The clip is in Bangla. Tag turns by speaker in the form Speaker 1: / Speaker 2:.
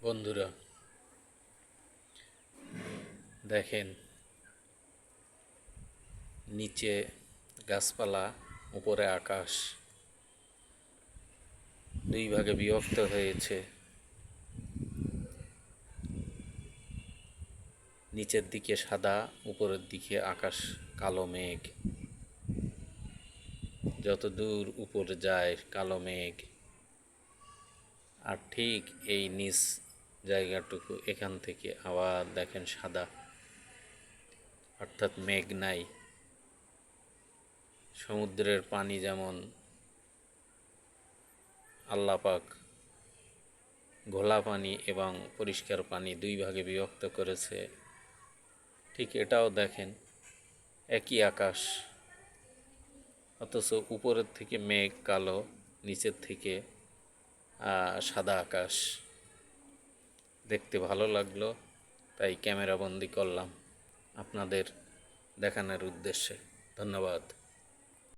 Speaker 1: বন্ধুরা, দেখেন, নিচে গাছপালা, উপরে আকাশ দুই ভাগে বিভক্ত হয়েছে। নিচের দিকে সাদা, উপরের দিকে আকাশ কালো মেঘ। যত দূর উপরে যায় কালো মেঘ, আর ঠিক এই নিচ জায়গাটুকু এখান থেকে আবার দেখেন সাদা, অর্থাৎ মেঘ নাই। সমুদ্রের পানি যেমন আল্লাহ পাক ঘোলা পানি এবং পরিষ্কার পানি দুই ভাগে বিভক্ত করেছে, ঠিক এটাও দেখেন একই আকাশ, অথচ উপরের থেকে মেঘ কালো, নিচের থেকে সাদা আকাশ। দেখতে ভালো লাগলো, তাই ক্যামেরা বন্দি করলাম আপনাদের দেখানোর উদ্দেশ্যে। ধন্যবাদ।